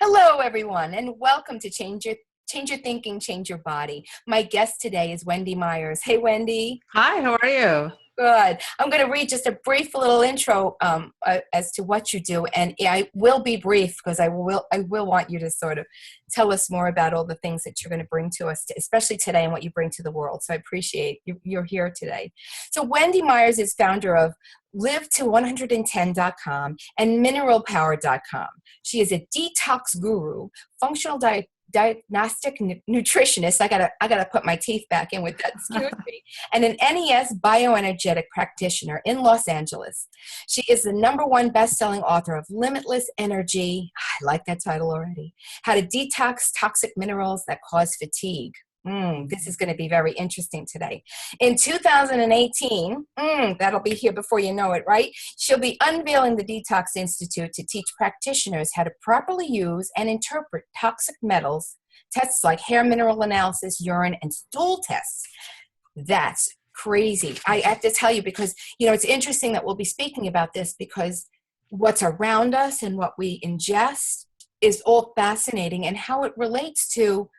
Hello, everyone, and welcome to Change Your Thinking, Change Your Body. My guest today is Wendy Myers. Hey, Wendy. Hi, how are you? Good. I'm going to read just a brief little intro as to what you do, and I will be brief because I will want you to sort of tell us more about all the things that you're going to bring to us, especially today, and what you bring to the world. So I appreciate you're here today. So Wendy Myers is founder of live to110.com and mineralpower.com. She is a detox guru, functional diagnostic nutritionist. I gotta put my teeth back in with that. Excuse me. And an NES Bioenergetic Practitioner in Los Angeles. She is the #1 best-selling author of Limitless Energy. I like that title already. How to detox toxic minerals that cause fatigue. This is going to be very interesting today. In 2018, that'll be here before you know it, right? She'll be unveiling the Detox Institute to teach practitioners how to properly use and interpret toxic metals, tests like hair mineral analysis, urine, and stool tests. That's crazy. I have to tell you because, it's interesting that we'll be speaking about this because what's around us and what we ingest is all fascinating and how it relates to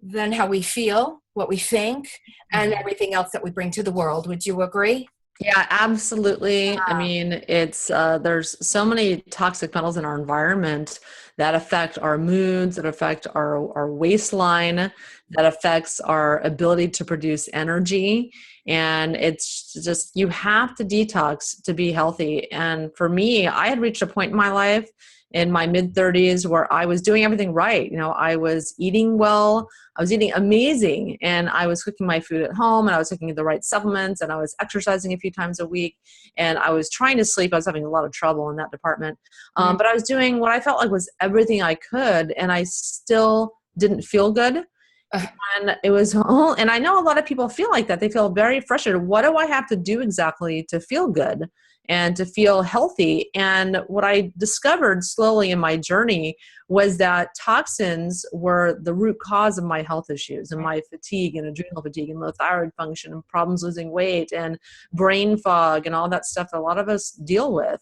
then how we feel, what we think, and everything else that we bring to the world. Would you agree? Yeah, absolutely. I mean, it's there's so many toxic metals in our environment that affect our moods, that affect our waistline, that affects our ability to produce energy. And it's just, you have to detox to be healthy. And for me, I had reached a point in my life in my mid-30s where I was doing everything right. I was eating well, I was eating amazing, and I was cooking my food at home, and I was taking the right supplements, and I was exercising a few times a week, and I was trying to sleep. I was having a lot of trouble in that department. But I was doing what I felt like was everything I could, and I still didn't feel good. And it was, and I know a lot of people feel like that. They feel very frustrated. What do I have to do exactly to feel good and to feel healthy? And what I discovered slowly in my journey was that toxins were the root cause of my health issues and my fatigue and adrenal fatigue and low thyroid function and problems losing weight and brain fog and all that stuff that a lot of us deal with.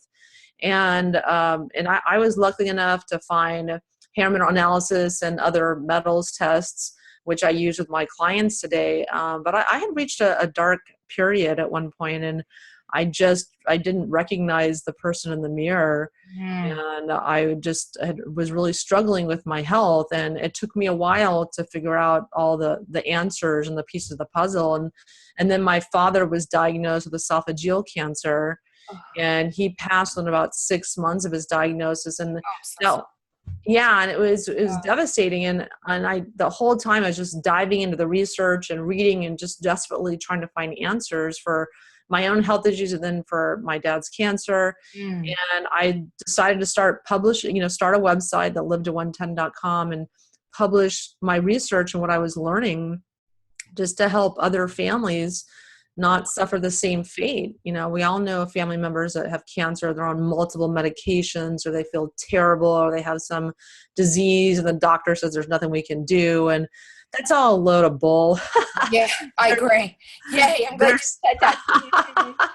And I was lucky enough to find hair mineral analysis and other metals tests, which I use with my clients today. But I had reached a dark period at one point, and I didn't recognize the person in the mirror. And I was really struggling with my health. And it took me a while to figure out all the answers and the pieces of the puzzle. And then my father was diagnosed with esophageal cancer, and he passed within about 6 months of his diagnosis. And yeah, and it was devastating. And the whole time I was just diving into the research and reading and just desperately trying to find answers for my own health issues and then for my dad's cancer. And I decided to start publishing, start a website, that live to110.com, and publish my research and what I was learning just to help other families not suffer the same fate. We all know family members that have cancer, they're on multiple medications, or they feel terrible, or they have some disease and the doctor says there's nothing we can do. And that's all a load of bull. Yeah, I agree. Yay, I'm glad you said that.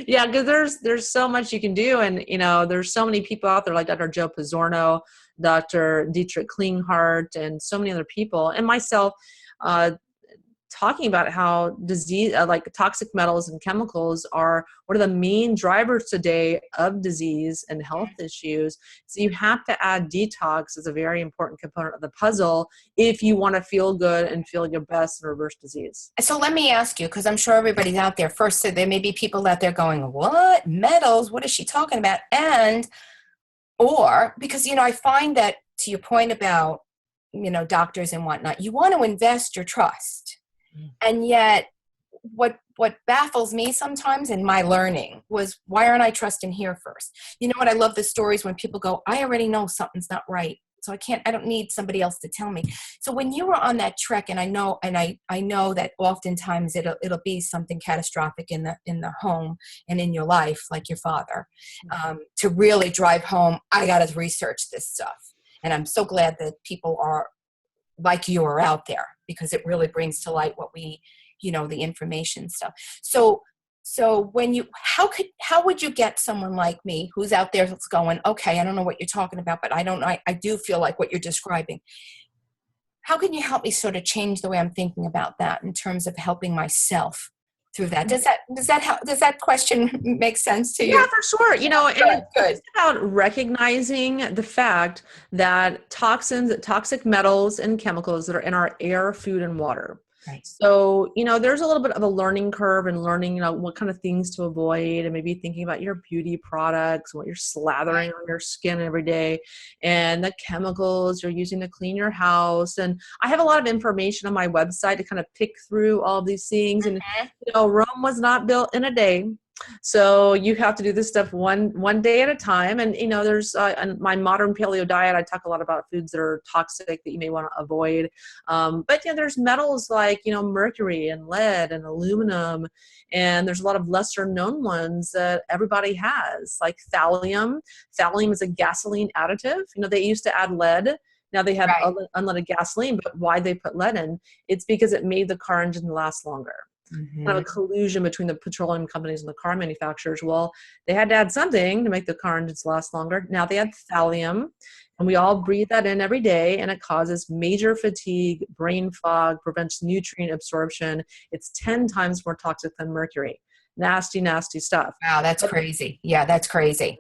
Yeah, because there's so much you can do. And, there's so many people out there like Dr. Joe Pizzorno, Dr. Dietrich Klinghardt, and so many other people, and myself, talking about how disease, like toxic metals and chemicals, are one of the main drivers today of disease and health issues. So you have to add detox as a very important component of the puzzle if you want to feel good and feel your best and reverse disease. So let me ask you, because I'm sure everybody's out there. First, so there may be people out there going, what? Metals? What is she talking about? Or because, I find that, to your point about, doctors and whatnot, you want to invest your trust. And yet what baffles me sometimes in my learning was, why aren't I trusting here first? You know what? I love the stories when people go, I already know something's not right, so I don't need somebody else to tell me. So when you were on that trek, and I know that oftentimes it'll be something catastrophic in the home and in your life, like your father, to really drive home, I got to research this stuff. And I'm so glad that people are like you are out there, because it really brings to light what we, the information stuff. So So how would you get someone like me who's out there that's going, okay, I don't know what you're talking about, but I do feel like what you're describing. How can you help me sort of change the way I'm thinking about that in terms of helping myself through that? Does that question make sense to you? Yeah, for sure. You know, and Good. it's about recognizing the fact that toxins, toxic metals and chemicals that are in our air, food, and water. Right. So, you know, there's a little bit of a learning curve and learning, you know, what kind of things to avoid, and maybe thinking about your beauty products, what you're slathering on your skin every day, and the chemicals you're using to clean your house. And I have a lot of information on my website to kind of pick through all of these things. And, you know, Rome was not built in a day. So you have to do this stuff one day at a time. And, you know, there's on my modern paleo diet, I talk a lot about foods that are toxic that you may want to avoid. But yeah, there's metals like, you know, mercury and lead and aluminum. And there's a lot of lesser known ones that everybody has, like thallium. Thallium is a gasoline additive. You know, they used to add lead. Now they have unleaded gasoline, but why they put lead in? It's because it made the car engine last longer. Kind of a collusion between the petroleum companies and the car manufacturers. Well, they had to add something to make the car engines last longer. Now they add thallium, and we all breathe that in every day, and it causes major fatigue, brain fog, prevents nutrient absorption. It's 10 times more toxic than mercury. Nasty, nasty stuff. Wow, that's crazy. Yeah, that's crazy.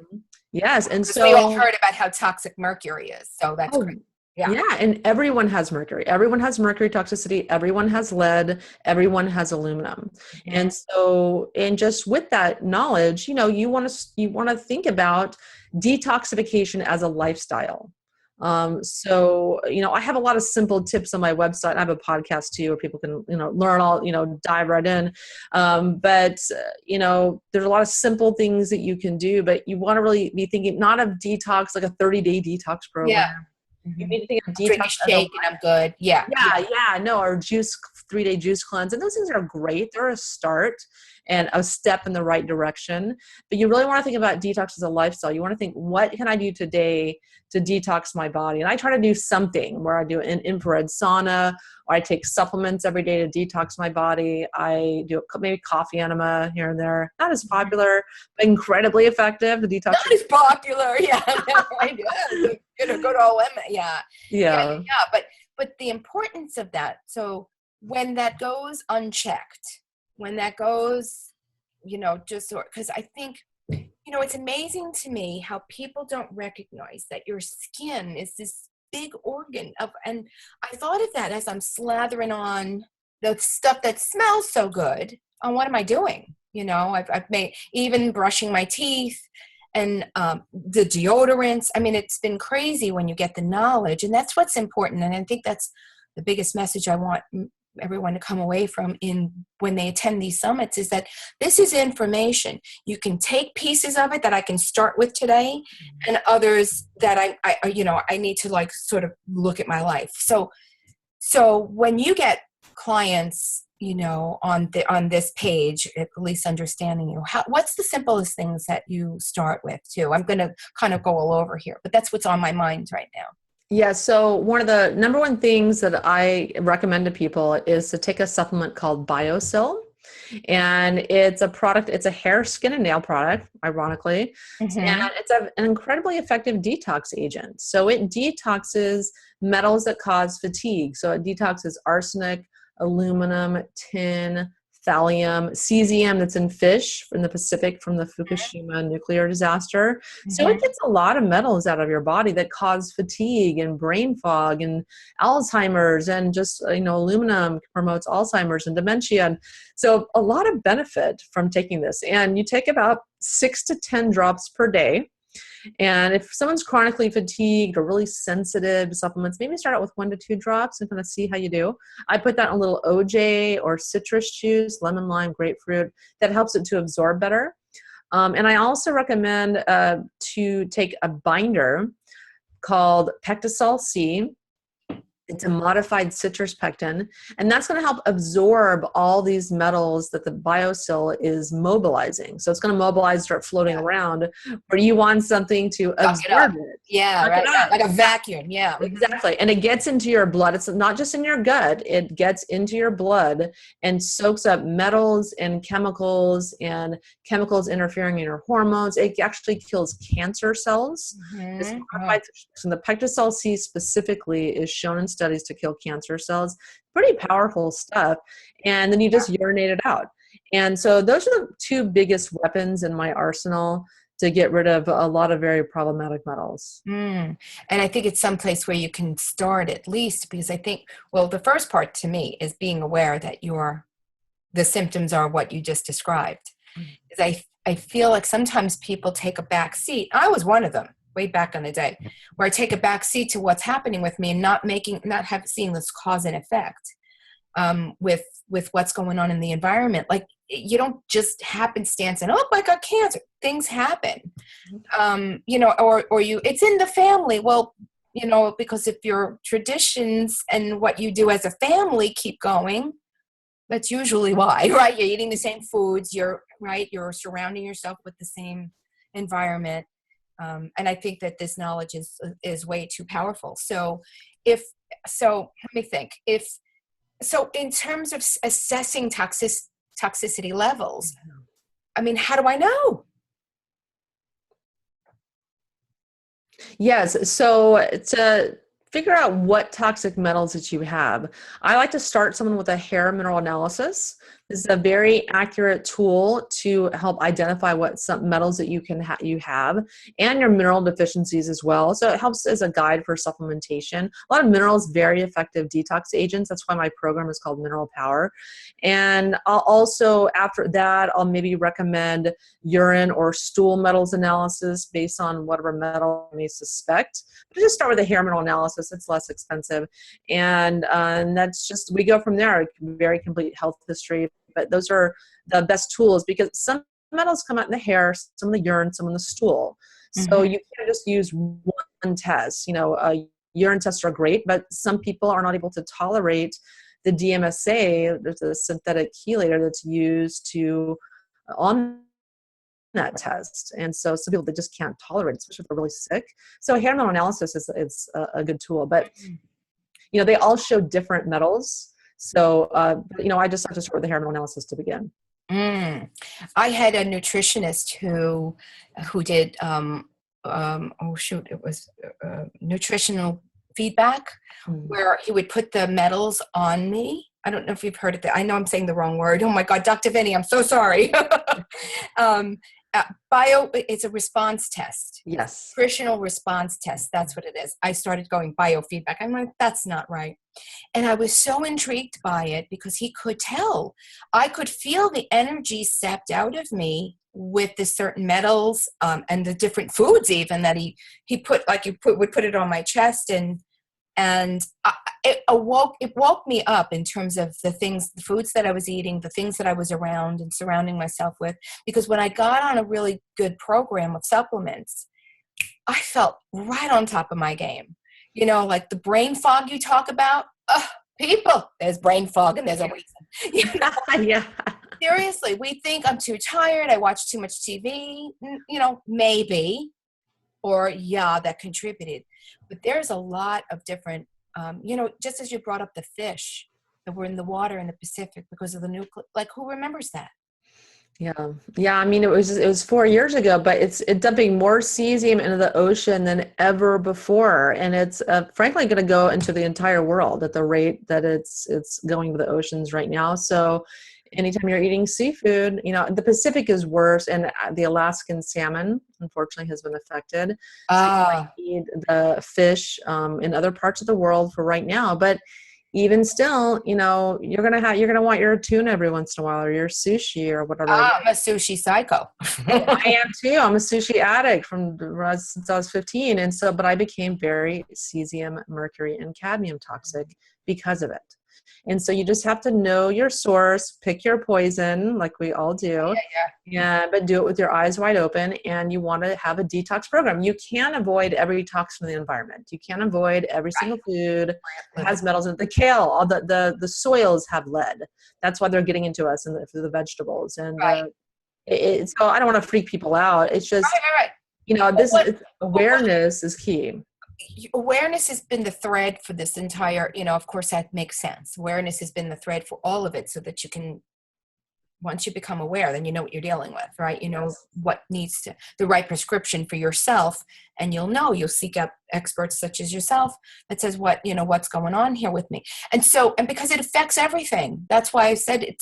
Yes, and so we all heard about how toxic mercury is. So that's crazy. Yeah, and everyone has mercury. Everyone has mercury toxicity. Everyone has lead. Everyone has aluminum. And so, and just with that knowledge, you know, you want to think about detoxification as a lifestyle. So, you know, I have a lot of simple tips on my website. I have a podcast too, where people can, you know, learn all, you know, dive right in. But you know, there's a lot of simple things that you can do, but you want to really be thinking not of detox, like a 30-day detox program. Yeah. You need to think of drink a shake and I'm good. Yeah. No, or 3-day juice cleanse. And those things are great. They're a start and a step in the right direction. But you really want to think about detox as a lifestyle. You want to think, what can I do today to detox my body? And I try to do something where I do an infrared sauna, or I take supplements every day to detox my body. I do maybe coffee enema here and there. Not as popular, but incredibly effective. The detox. Not as popular. Yeah. You know, go to OM. Yeah. But the importance of that. So when that goes unchecked, when that goes, you know, just because I think, you know, it's amazing to me how people don't recognize that your skin is this big organ and I thought of that as I'm slathering on the stuff that smells so good. On what am I doing? You know, I've made even brushing my teeth and the deodorants. I mean, it's been crazy when you get the knowledge, and that's what's important. And I think that's the biggest message I want everyone to come away from when they attend these summits, is that this is information. You can take pieces of it that I can start with today, and others that I need to like sort of look at my life. So when you get clients, you know, on this page, at least understanding you, what's the simplest things that you start with too? I'm going to kind of go all over here, but that's what's on my mind right now. Yeah. So one of the number one things that I recommend to people is to take a supplement called BioSil. And it's a product, it's a hair, skin, and nail product, ironically. And it's an incredibly effective detox agent. So it detoxes metals that cause fatigue. So it detoxes arsenic, aluminum, tin, thallium, cesium that's in fish in the Pacific from the Fukushima nuclear disaster. So it gets a lot of metals out of your body that cause fatigue and brain fog and Alzheimer's, and just, you know, aluminum promotes Alzheimer's and dementia. And so a lot of benefit from taking this. And you take about 6 to 10 drops per day. And if someone's chronically fatigued or really sensitive to supplements, maybe start out with 1 to 2 drops and kind of see how you do. I put that in a little OJ or citrus juice, lemon, lime, grapefruit. That helps it to absorb better. And I also recommend to take a binder called Pectosol C. It's a modified citrus pectin, and that's going to help absorb all these metals that the biocell is mobilizing. So it's going to mobilize, start floating around, where you want something to Suck it up. absorb it. Yeah, Suck right, it right. up. Like a vacuum. Yeah. Exactly. And it gets into your blood. It's not just in your gut, it gets into your blood and soaks up metals and chemicals interfering in your hormones. It actually kills cancer cells. This Oh. modified and the pectocell C specifically is shown in studies to kill cancer cells. Pretty powerful stuff. And then you just urinate it out. And so those are the two biggest weapons in my arsenal to get rid of a lot of very problematic metals. And I think it's someplace where you can start at least, because I think, well, the first part to me is being aware that the symptoms are what you just described. Because I feel like sometimes people take a back seat. I was one of them way back in the day, where I take a back seat to what's happening with me and not seeing this cause and effect with what's going on in the environment. Like, you don't just happenstance and, oh, I got cancer. Things happen, it's in the family. Well, because if your traditions and what you do as a family keep going, that's usually why, right? You're eating the same foods. You're surrounding yourself with the same environment. And I think that this knowledge is way too powerful. So let me think. In terms of assessing toxicity levels, I mean, how do I know? Yes. So to figure out what toxic metals that you have, I like to start someone with a hair mineral analysis. This is a very accurate tool to help identify what some metals that you have and your mineral deficiencies as well. So it helps as a guide for supplementation. A lot of minerals, very effective detox agents. That's why my program is called Mineral Power. And I'll also, after that, I'll maybe recommend urine or stool metals analysis based on whatever metal I may suspect. But just start with a hair mineral analysis. It's less expensive. And that's just, we go from there, very complete health history. But those are the best tools because some metals come out in the hair, some in the urine, some in the stool. So you can't just use one test. Urine tests are great, but some people are not able to tolerate the DMSA. There's a synthetic chelator that's used on that test. And so some people, they just can't tolerate it, especially if they're really sick. So hair mineral analysis is a good tool, but they all show different metals. So, I just have to start with the hair mineral analysis to begin. I had a nutritionist who did, it was nutritional feedback, where he would put the metals on me. I don't know if you've heard of that. I know I'm saying the wrong word. Oh my God, Dr. Vinny, I'm so sorry. It's a response test. Yes. Nutritional response test. That's what it is. I started going biofeedback. I'm like, that's not right. And I was so intrigued by it because he could tell. I could feel the energy sapped out of me with the certain metals and the different foods even that he would put it on my chest, and it woke me up in terms of the foods that I was eating, the things that I was around and surrounding myself with. Because when I got on a really good program of supplements, I felt right on top of my game. Like the brain fog you talk about. People, there's brain fog and there's a reason. Yeah. Seriously, we think I'm too tired. I watch too much TV. Maybe, or that contributed. But there's a lot of different, just as you brought up the fish that were in the water in the Pacific because of the nuclear, like who remembers that? Yeah. I mean, it was 4 years ago, but it's dumping more cesium into the ocean than ever before, and it's frankly going to go into the entire world at the rate that it's going to the oceans right now. So, anytime you're eating seafood, the Pacific is worse, and the Alaskan salmon, unfortunately, has been affected. So you might eat the fish in other parts of the world for right now, but even still, you're gonna want your tuna every once in a while, or your sushi, or whatever. I'm a sushi psycho. I am too. I'm a sushi addict since I was 15, but I became very cesium, mercury, and cadmium toxic because of it. And so you just have to know your source, pick your poison, like we all do, but do it with your eyes wide open. And you want to have a detox program. You can't avoid every toxin in the environment. You can't avoid every single food that has metals in it. The kale, all the soils have lead. That's why they're getting into us through the vegetables. And so I don't want to freak people out. It's just, awareness is key. Awareness has been the thread for this entire, of course that makes sense. Awareness has been the thread for all of it, so that you can, once you become aware, then you know what you're dealing with, right? You know what needs the right prescription for yourself, and you'll seek out experts such as yourself that says what's going on here with me. And because it affects everything. That's why I said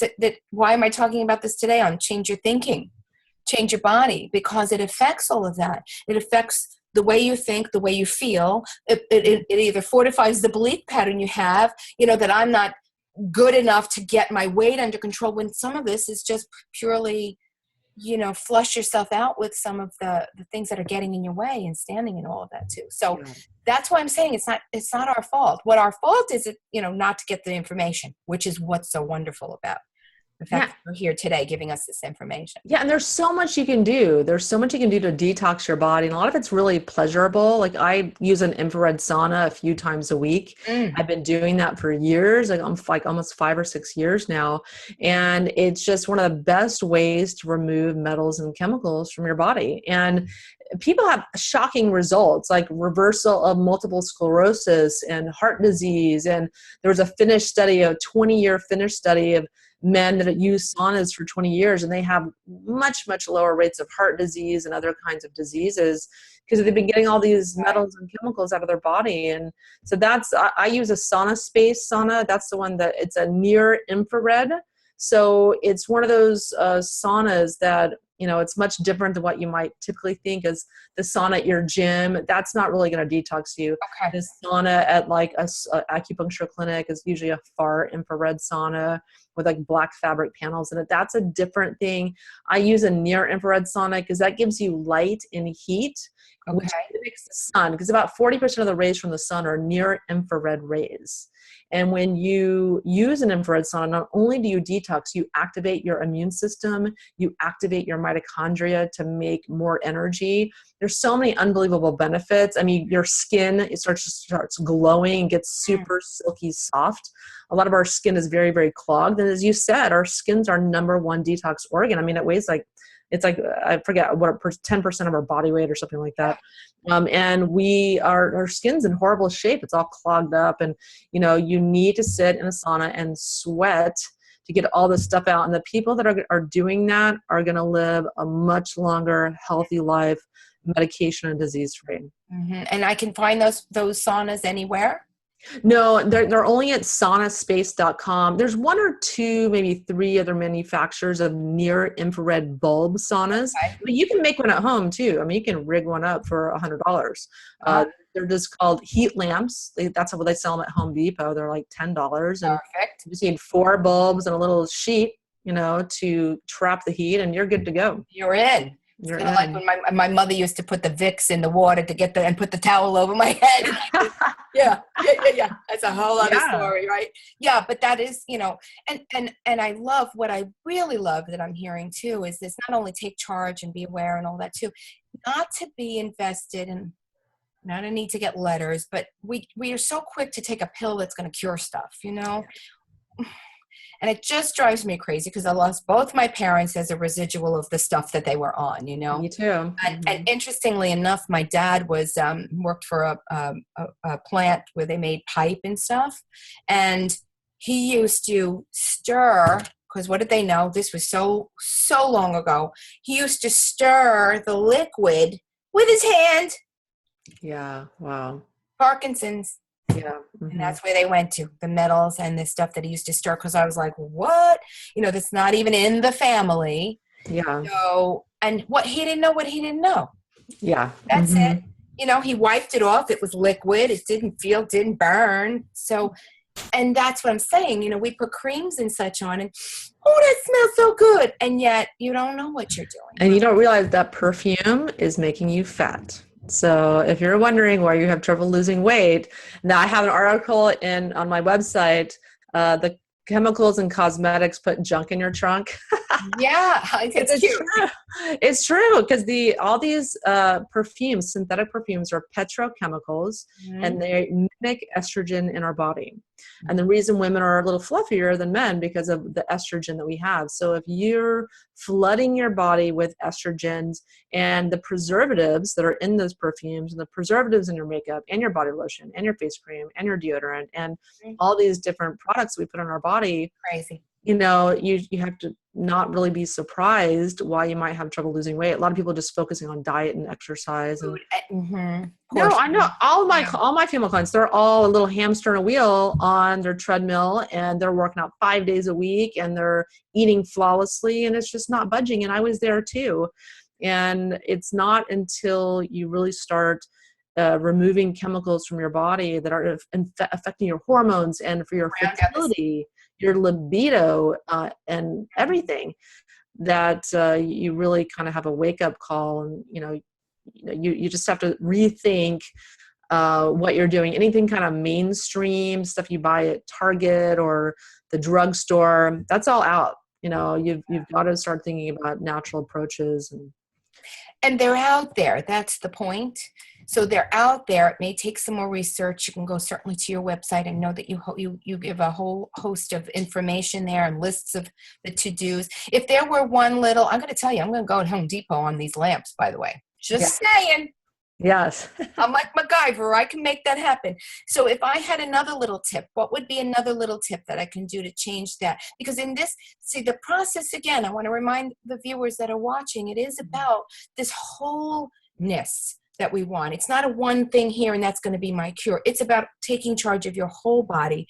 why am I talking about this today on change your thinking, change your body, because it affects all of that. It affects the way you think, the way you feel. It either fortifies the belief pattern you have, that I'm not good enough to get my weight under control, when some of this is just purely, flush yourself out with some of the things that are getting in your way and standing in all of that too. So that's why I'm saying it's not our fault. What our fault is, not to get the information, which is what's so wonderful about the fact that you're here today giving us this information. Yeah, and there's so much you can do. There's so much you can do to detox your body. And a lot of it's really pleasurable. Like I use an infrared sauna a few times a week. I've been doing that for years. I'm almost 5 or 6 years now. And it's just one of the best ways to remove metals and chemicals from your body. And people have shocking results, like reversal of multiple sclerosis and heart disease. And there was a 20-year Finnish study of men that use saunas for 20 years, and they have much, much lower rates of heart disease and other kinds of diseases because they've been getting all these metals and chemicals out of their body. And so I use a sauna. That's the one that it's a near infrared. So it's one of those saunas that, it's much different than what you might typically think as the sauna at your gym. That's not really going to detox you. Okay. The sauna at like a acupuncture clinic is usually a far infrared sauna with like black fabric panels in it. That's a different thing. I use a near infrared sauna because that gives you light and heat, which mimics the sun, because about 40% of the rays from the sun are near infrared rays. And when you use an infrared sauna, not only do you detox, you activate your immune system, you activate your mitochondria to make more energy. There's so many unbelievable benefits. I mean, your skin, it starts glowing and gets super silky soft. A lot of our skin is very, very clogged. And as you said, our skin's our number one detox organ. I mean, it weighs I forget what 10% of our body weight or something like that. And our skin's in horrible shape. It's all clogged up, and you need to sit in a sauna and sweat to get all this stuff out. And the people that are doing that are going to live a much longer, healthy life, medication and disease free. Mm-hmm. And I can find those saunas anywhere? No, they're only at saunaspace.com. There's 1 or 2, maybe 3 other manufacturers of near infrared bulb saunas, but you can make one at home too. I mean, you can rig one up for $100. They're just called heat lamps. That's how they sell them at Home Depot. They're like $10. And perfect. You just need 4 bulbs and a little sheet, to trap the heat, and you're good to go. You're in. It's kind of like when my mother used to put the Vicks in the water to and put the towel over my head. Yeah. That's a whole other story, right? Yeah, but that is, and I love, what I really love that I'm hearing too is this: not only take charge and be aware and all that too, not to be invested in, I don't need to get letters, but we are so quick to take a pill that's going to cure stuff, And it just drives me crazy because I lost both my parents as a residual of the stuff that they were on, Me too. And interestingly enough, my dad was worked for a plant where they made pipe and stuff. And he used to stir, because what did they know? This was so long ago. He used to stir the liquid with his hand. Yeah. Wow. Parkinson's. Yeah. Mm-hmm. And that's where they went to, the metals and the stuff that he used to stir. Because I was like, what? That's not even in the family. Yeah. So, and what he didn't know. Yeah. That's it. He wiped it off. It was liquid. It didn't burn. So, and that's what I'm saying. We put creams and such on, and that smells so good. And yet you don't know what you're doing. And you don't realize that perfume is making you fat. So if you're wondering why you have trouble losing weight, now I have an article on my website the chemicals and cosmetics put junk in your trunk. Yeah, it's cute. True. It's true because all these perfumes, synthetic perfumes, are petrochemicals, and they mimic estrogen in our body. And the reason women are a little fluffier than men because of the estrogen that we have. So if you're flooding your body with estrogens and the preservatives that are in those perfumes and the preservatives in your makeup and your body lotion and your face cream and your deodorant and all these different products we put on our body, Crazy. you have to not really be surprised why you might have trouble losing weight. A lot of people are just focusing on diet and exercise. And no, I know all my female clients, they're all a little hamster on a wheel on their treadmill, and they're working out 5 days a week, and they're eating flawlessly, and it's just not budging. And I was there too. And it's not until you really start removing chemicals from your body that are affecting your hormones and for your fertility, your libido, and everything, that you really kind of have a wake-up call. And you just have to rethink what you're doing. Anything kind of mainstream stuff you buy at Target or the drugstore, that's all out. You've got to start thinking about natural approaches. And they're out there. That's the point. So they're out there. It may take some more research. You can go certainly to your website and know that you give a whole host of information there and lists of the to-dos. If there were one little, I'm going to tell you, I'm going to go to Home Depot on these lamps, by the way. Just saying. Yes. I'm like MacGyver. I can make that happen. So if I had another little tip, what would be another little tip that I can do to change that? Because in this, the process, again, I want to remind the viewers that are watching, it is about this wholeness that we want. It's not a one thing here and that's going to be my cure. It's about taking charge of your whole body,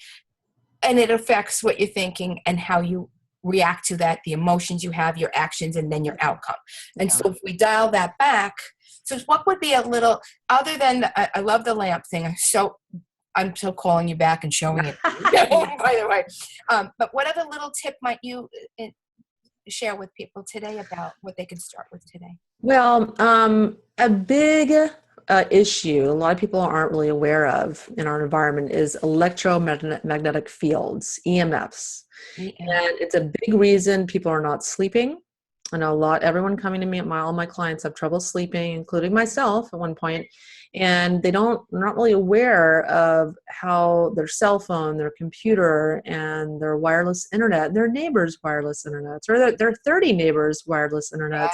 and it affects what you're thinking and how you react to that, the emotions you have, your actions, and then your outcome. And so if we dial that back, so what would be a little, other than, I love the lamp thing. I'm so calling you back and showing it, by the way. But what other little tip might you share with people today about what they can start with today? Well, a big issue a lot of people aren't really aware of in our environment is electromagnetic fields, EMFs. And it's a big reason people are not sleeping. I know everyone coming to me, all my clients have trouble sleeping, including myself at one point, and they're not really aware of how their cell phone, their computer, and their wireless internet, their neighbors' wireless internets, or their 30 neighbors' wireless internets,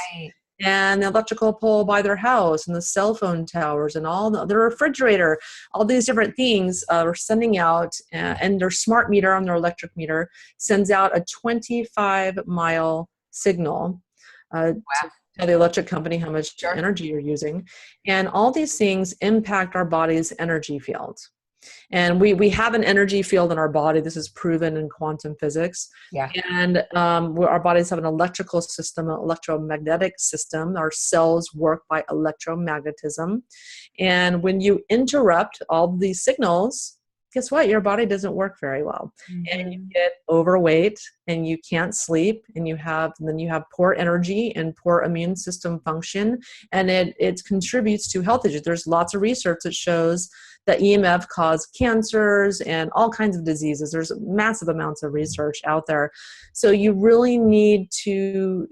and the electrical pole by their house, and the cell phone towers, and their refrigerator, all these different things are sending out, and their smart meter on their electric meter sends out a 25-mile signal to tell the electric company how much energy you're using. And all these things impact our body's energy field. And we have an energy field in our body. This is proven in quantum physics. And our bodies have an electrical system, an electromagnetic system. Our cells work by electromagnetism. And when you interrupt all these signals, guess what? Your body doesn't work very well. And you get overweight, and you can't sleep, and then you have poor energy and poor immune system function, and it contributes to health issues. There's lots of research that shows that EMF cause cancers and all kinds of diseases. There's massive amounts of research out there. So you really need to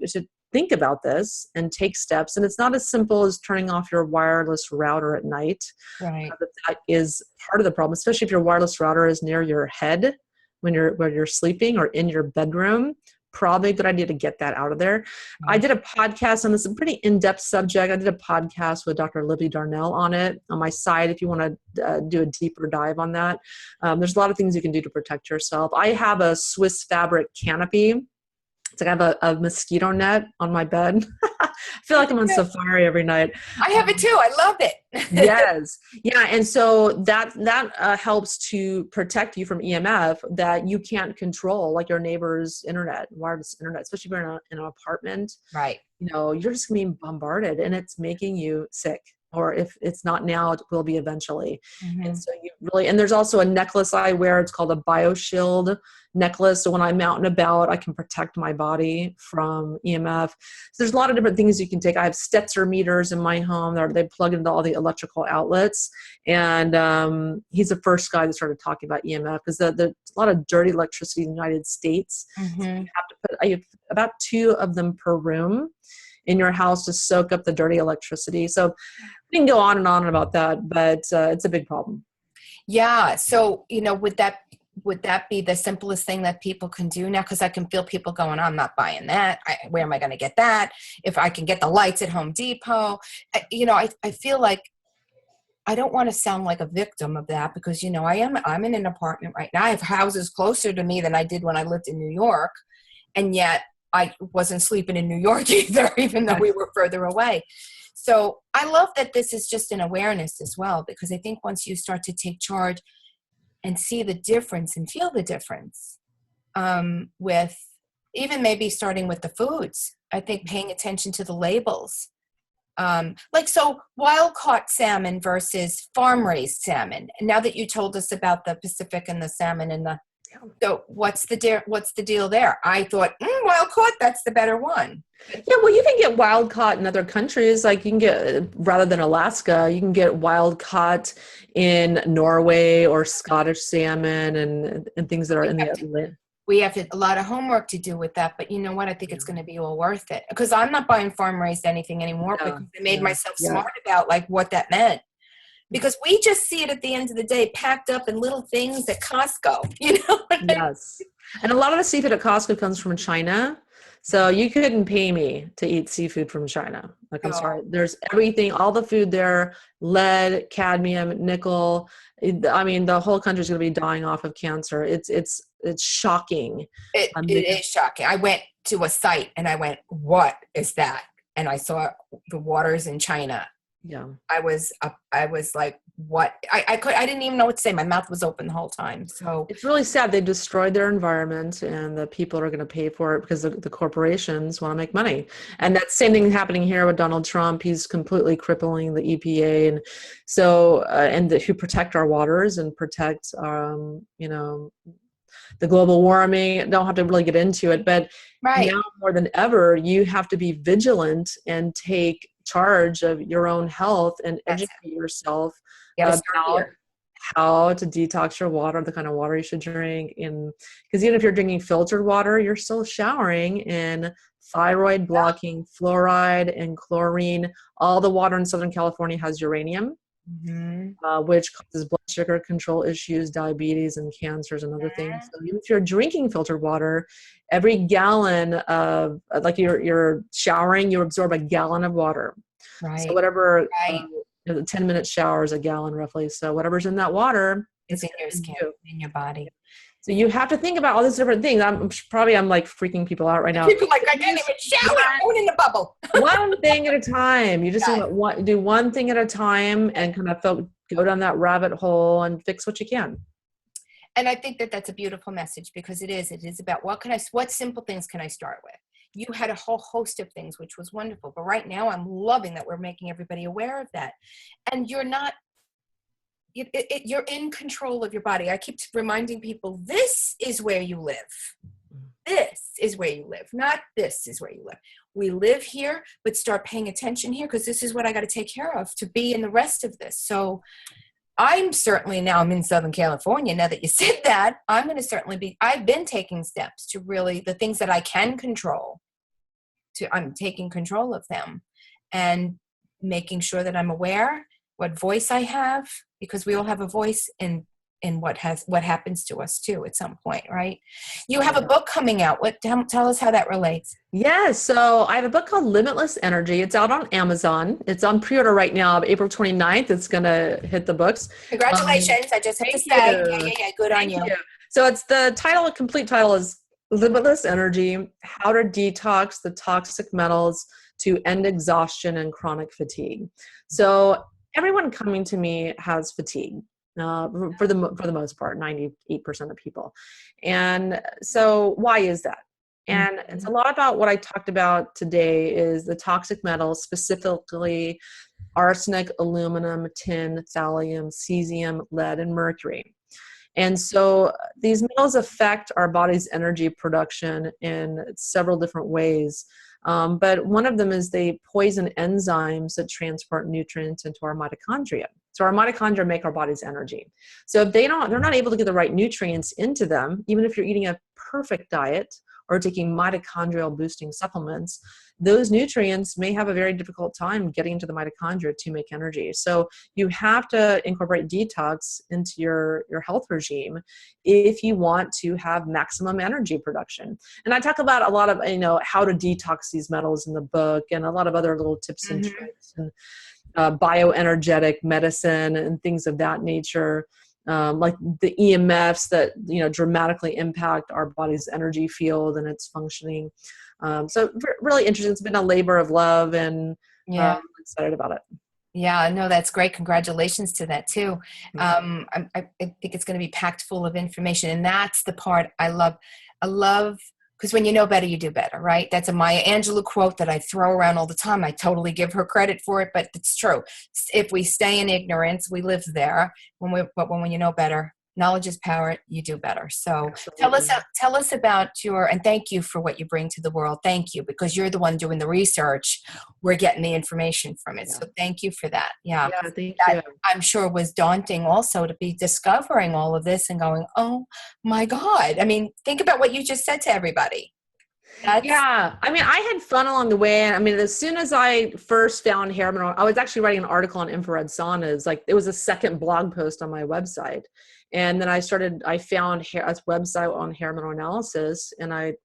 think about this and take steps. And it's not as simple as turning off your wireless router at night. That is part of the problem, especially if your wireless router is near your head when you're sleeping or in your bedroom. Probably a good idea to get that out of there. I did a podcast on this, a pretty in-depth subject. I did a podcast with Dr. Libby Darnell on it on my site if you want to do a deeper dive on that. There's a lot of things you can do to protect yourself. I have a Swiss fabric canopy. It's like I have a mosquito net on my bed. I feel like I'm on safari every night. I have it too. I love it. Yes. Yeah. And so that helps to protect you from EMF that you can't control, like your neighbor's wireless internet, especially if you're in an apartment. You're just being bombarded, and it's making you sick. Or if it's not now, it will be eventually. And so you really, and there's also a necklace I wear. It's called a BioShield necklace. So when I'm out and about, I can protect my body from EMF. So there's a lot of different things you can take. I have Stetzer meters in my home. They plug into all the electrical outlets. And he's the first guy that started talking about EMF, because there's a lot of dirty electricity in the United States. So you have to I have about 2 of them per room in your house to soak up the dirty electricity. So we can go on and on about that, but it's a big problem. Yeah. So, would that be the simplest thing that people can do now? Because I can feel people going, I'm not buying that. Where am I going to get that? If I can get the lights at Home Depot, I feel like I don't want to sound like a victim of that, because, I'm in an apartment right now. I have houses closer to me than I did when I lived in New York. And yet I wasn't sleeping in New York either, even though we were further away. So I love that this is just an awareness as well, because I think once you start to take charge and see the difference and feel the difference, with even maybe starting with the foods, I think paying attention to the labels. So wild caught salmon versus farm raised salmon. And now that you told us about the Pacific and the salmon so what's the deal there? I thought wild caught, that's the better one. Yeah, well, you can get wild caught in other countries. Like you can get, rather than Alaska, you can get wild caught in Norway or Scottish salmon and things that are in the Atlantic. We have a lot of homework to do with that, but you know what? I think it's going to be all worth it, because I'm not buying farm raised anything anymore, because I made myself smart about like what that meant. Because we just see it at the end of the day, packed up in little things at Costco, Yes. And a lot of the seafood at Costco comes from China. So you couldn't pay me to eat seafood from China. Like, I'm sorry. There's everything, all the food there, lead, cadmium, nickel. I mean, the whole country's going to be dying off of cancer. It's shocking. It is shocking. I went to a site and I went, what is that? And I saw the waters in China. Yeah. I was like, what? I didn't even know what to say. My mouth was open the whole time. So it's really sad. They destroyed their environment, and the people are going to pay for it because the corporations want to make money. And that same thing happening here with Donald Trump. He's completely crippling the EPA, and so who protect our waters and protect the global warming. Don't have to really get into it, but now more than ever, you have to be vigilant and take charge of your own health and educate yourself about how to detox your water, the kind of water you should drink. Because even if you're drinking filtered water, you're still showering in thyroid blocking fluoride and chlorine. All the water in Southern California has uranium, which causes blood sugar control issues, diabetes, and cancers and other things. So even if you're drinking filtered water, every gallon of, like you're showering, you absorb a gallon of water. So whatever, the 10-minute shower is a gallon roughly. So whatever's in that water is in your skin, in your body. So you have to think about all these different things. I'm like freaking people out right now. People like, I can't even shower. I'm going in the bubble. One thing at a time. You just do one thing at a time and kind of go down that rabbit hole and fix what you can. And I think that that's a beautiful message, because it is about what simple things can I start with? You had a whole host of things, which was wonderful. But right now I'm loving that we're making everybody aware of that. And you're not, you're in control of your body. I keep reminding people, this is where you live. This is where you live, not this is where you live. We live here, but start paying attention here, because this is what I got to take care of to be in the rest of this. So I'm in Southern California. Now that you said that, I'm going to certainly I've been taking steps to really, the things that I can control, I'm taking control of them and making sure that I'm aware what voice I have, because we all have a voice in what happens to us too at some point, right? You have a book coming out. Tell us how that relates. Yeah, so I have a book called Limitless Energy. It's out on Amazon. It's on pre-order right now. April 29th, it's going to hit the books. Congratulations. I just have to say. Yeah. Good on you. So it's complete title is Limitless Energy, How to Detox the Toxic Metals to End Exhaustion and Chronic Fatigue. So everyone coming to me has fatigue. For the most part, 98% of people. And so why is that? And it's Mhm. a lot about what I talked about today is the toxic metals, specifically arsenic, aluminum, tin, thallium, cesium, lead, and mercury. And so these metals affect our body's energy production in several different ways. But one of them is they poison enzymes that transport nutrients into our mitochondria. So our mitochondria make our body's energy. So if they're not able to get the right nutrients into them, even if you're eating a perfect diet or taking mitochondrial boosting supplements, those nutrients may have a very difficult time getting into the mitochondria to make energy. So you have to incorporate detox into your health regime if you want to have maximum energy production. And I talk about a lot of, how to detox these metals in the book, and a lot of other little tips and Mhm. tricks, and bioenergetic medicine and things of that nature. Like the EMFs that dramatically impact our body's energy field and its functioning. So really interesting. It's been a labor of love, and Yeah. I'm excited about it. Yeah, no, that's great. Congratulations to that too. Yeah. I think it's going to be packed full of information, and that's the part I love. I love because when you know better, you do better, right? That's a Maya Angelou quote that I throw around all the time. I totally give her credit for it, but it's true. If we stay in ignorance, we live there. But when you know better, knowledge is power. You do better. So Absolutely. tell us about and thank you for what you bring to the world. Thank you, because you're the one doing the research. We're getting the information from it. Yeah. So thank you for that. Yeah. Yeah. Thank That you. I'm sure was daunting also to be discovering all of this and going, oh my God. I mean, think about what you just said to everybody. That's Yeah. I mean, I had fun along the way. And I mean, as soon as I first found hair mineral, I was actually writing an article on infrared saunas. Like, it was a second blog post on my website. And then I found a website on hair mineral analysis, and I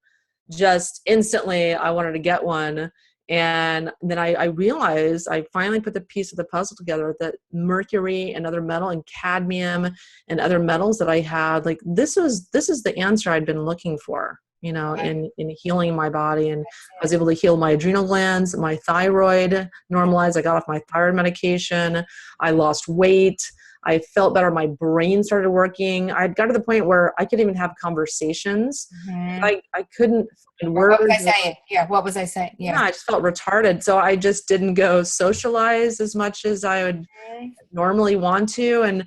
just instantly, I wanted to get one. And then I realized, I finally put the piece of the puzzle together, that mercury and other metal and cadmium and other metals that I had, like, this is the answer I'd been looking for, right. in healing my body. And I was able to heal my adrenal glands, my thyroid normalized. I got off my thyroid medication. I lost weight. I felt better. My brain started working. I got to the point where I could even have conversations. Mhm. I couldn't find What was I words. saying? Yeah. What was I saying? Yeah, Yeah. I just felt retarded. So I just didn't go socialize as much as I would Mhm. normally want to. And,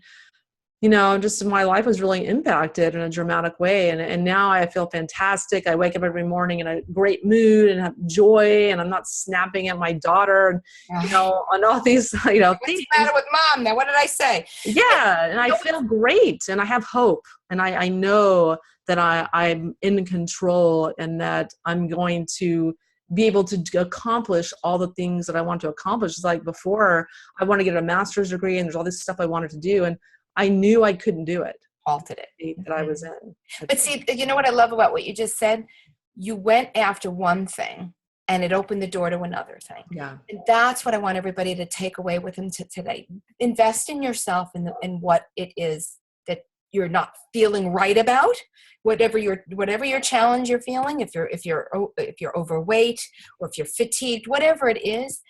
just my life was really impacted in a dramatic way. And now I feel fantastic. I wake up every morning in a great mood and have joy, and I'm not snapping at my daughter, and, Right. on all these, What's the things. matter with mom now? What did I say? But Yeah, and you I know feel great, and I have hope, and I know that I'm in control, and that I'm going to be able to accomplish all the things that I want to accomplish. It's like before, I want to get a master's degree, and there's all this stuff I wanted to do, and I knew I couldn't do it. halted it. The state that I was Mhm. in. But see, you know what I love about what you just said? You went after one thing and it opened the door to another thing. Yeah, And that's what I want everybody to take away with them today. Invest in yourself and in what it is that you're not feeling right about. Whatever your challenge you're feeling, if you're overweight or if you're fatigued, whatever it is,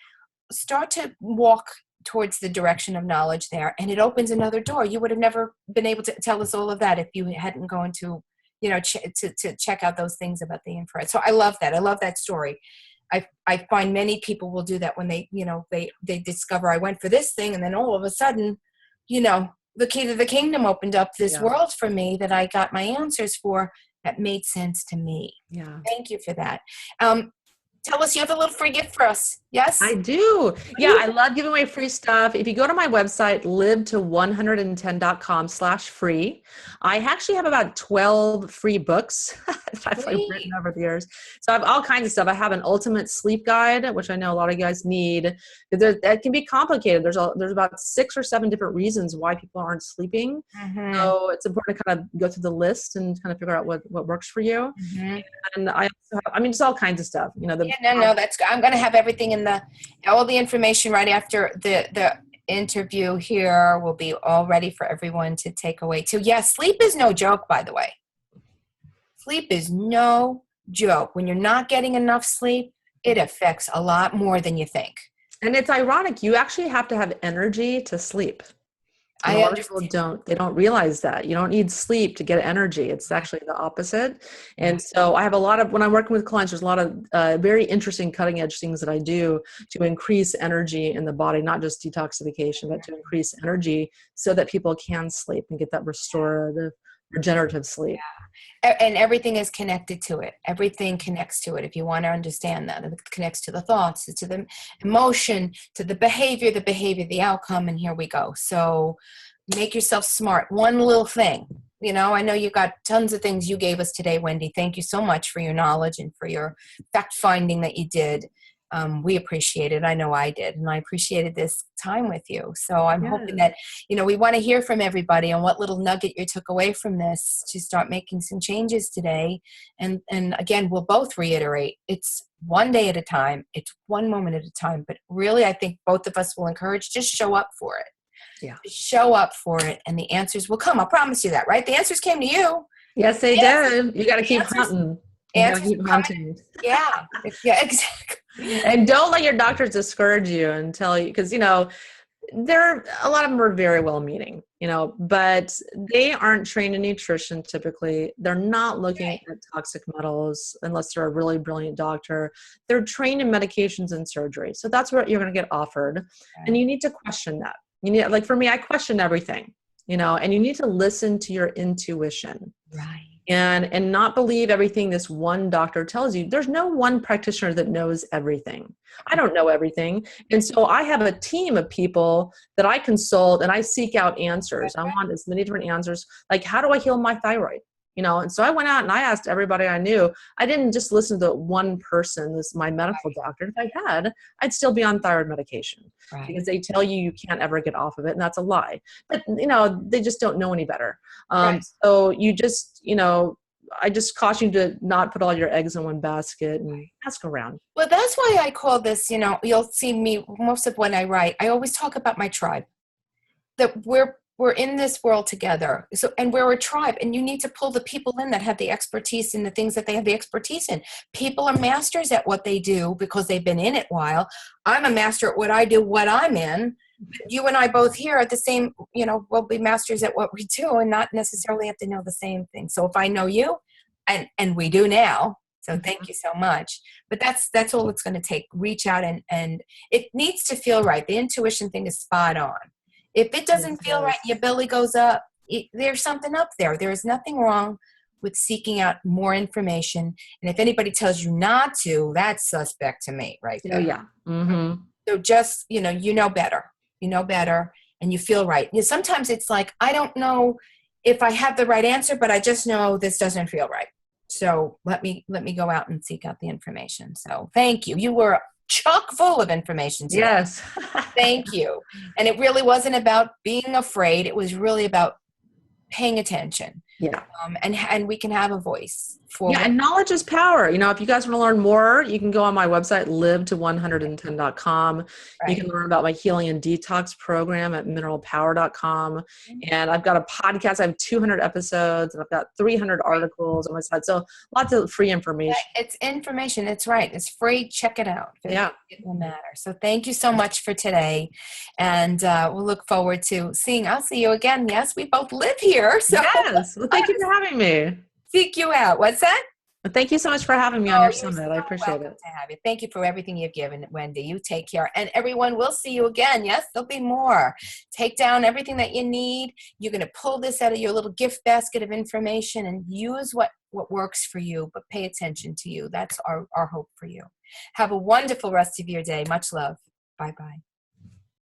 start to walk towards the direction of knowledge there, and it opens another door. You would have never been able to tell us all of that if you hadn't gone to to check out those things about the infrared. So I love that. I love that story. I find many people will do that when they discover I went for this thing, and then all of a sudden, the key to the kingdom opened up, this yeah, world for me that I got my answers for, that made sense to me. yeah. Thank you for that. um, Tell us, you have a little free gift for us. Yes. I do. What do Yeah, you I love giving away free stuff. If you go to my website, live to110.com/free, I actually have about 12 free books that I've written Sweet. over the years. So I have all kinds of stuff. I have an ultimate sleep guide, which I know a lot of you guys need. That can be complicated. There's about 6 or 7 different reasons why people aren't sleeping. Mm-hmm. So it's important to kind of go through the list and kind of figure out what works for you. Mm-hmm. And I also have, just all kinds of stuff. Yeah, no, that's good. I'm going to have everything all the information right after the interview here will be all ready for everyone to take away too. Yeah, sleep is no joke, by the way. Sleep is no joke. When you're not getting enough sleep, it affects a lot more than you think. And it's ironic, you actually have to have energy to sleep. And a I lot of people understand. they don't realize that. You don't need sleep to get energy. It's actually the opposite. Right. And so I have a lot of, when I'm working with clients, there's a lot of very interesting cutting edge things that I do to increase energy in the body, not just detoxification, but to increase energy so that people can sleep and get that restorative, regenerative sleep. And everything is connected to it. Everything connects to it. If you want to understand that, it connects to the thoughts, to the emotion, to the behavior, the outcome, and here we go. So make yourself smart. One little thing. You know, I know you got tons of things you gave us today, Wendy. Thank you so much for your knowledge and for your fact finding that you did. We appreciate it. I know I did. And I appreciated this time with you. So I'm hoping Yes. that, we want to hear from everybody on what little nugget you took away from this to start making some changes today. And again, we'll both reiterate, it's one day at a time. It's one moment at a time. But really, I think both of us will encourage, just show up for it. Yeah. Just show up for it and the answers will come. I'll promise you that, right? The answers came to you. Yes, they did. You got to keep hunting. You got to Answers keep are coming. hunting. Yeah. Yeah, exactly. And don't let your doctors discourage you and tell you, because, a lot of them are very well meaning, but they aren't trained in nutrition typically. They're not looking at toxic metals unless they're a really brilliant doctor. They're trained in medications and surgery. So that's what you're going to get offered. And you need to question that. You need, like for me, I question everything, and you need to listen to your intuition. Right. And not believe everything this one doctor tells you. There's no one practitioner that knows everything. I don't know everything. And so I have a team of people that I consult and I seek out answers. I want as many different answers. Like, how do I heal my thyroid? And so I went out and I asked everybody I knew. I didn't just listen to one person, this my medical doctor. If I had, I'd still be on thyroid medication because they tell you can't ever get off of it. And that's a lie. But, they just don't know any better. So you just, I just caution you to not put all your eggs in one basket and ask around. Well, that's why I call this, you'll see me most of when I write, I always talk about my tribe, that we're in this world together. So, and we're a tribe, and you need to pull the people in that have the expertise in the things that they have the expertise in. People are masters at what they do because they've been in it a while. I'm a master at what I do, what I'm in. You and I both here are the same, we'll be masters at what we do and not necessarily have to know the same thing. So if I know you, and we do now, so thank you so much. But that's all it's going to take. Reach out and it needs to feel right. The intuition thing is spot on. If it doesn't feel right, your belly goes up, there's something up there. There is nothing wrong with seeking out more information. And if anybody tells you not to, that's suspect to me, right there. Oh, yeah. Mm-hmm. So just, you know better. You know better and you feel right. Sometimes it's like, I don't know if I have the right answer, but I just know this doesn't feel right. So let me go out and seek out the information. So thank you. You were chock full of information today. Yes. Thank you. And it really wasn't about being afraid. It was really about paying attention. Yeah. And we can have a voice for. Yeah. And knowledge is power. If you guys want to learn more, you can go on my website, live to110.com. Right. You can learn about my healing and detox program at mineralpower.com. And I've got a podcast. I have 200 episodes and I've got 300 articles on my site. So lots of free information. It's information. It's right. It's free. Check it out. Yeah. It will matter. So thank you so much for today. And we'll look forward to I'll see you again. Yes, we both live here. So yes. Well, thank you for having me. Seek you out. What's that? Well, thank you so much for having me on your summit. I appreciate it. To have you. Thank you for everything you've given, Wendy. You take care. And everyone, we'll see you again. Yes, there'll be more. Take down everything that you need. You're going to pull this out of your little gift basket of information and use what works for you, but pay attention to you. That's our hope for you. Have a wonderful rest of your day. Much love. Bye-bye.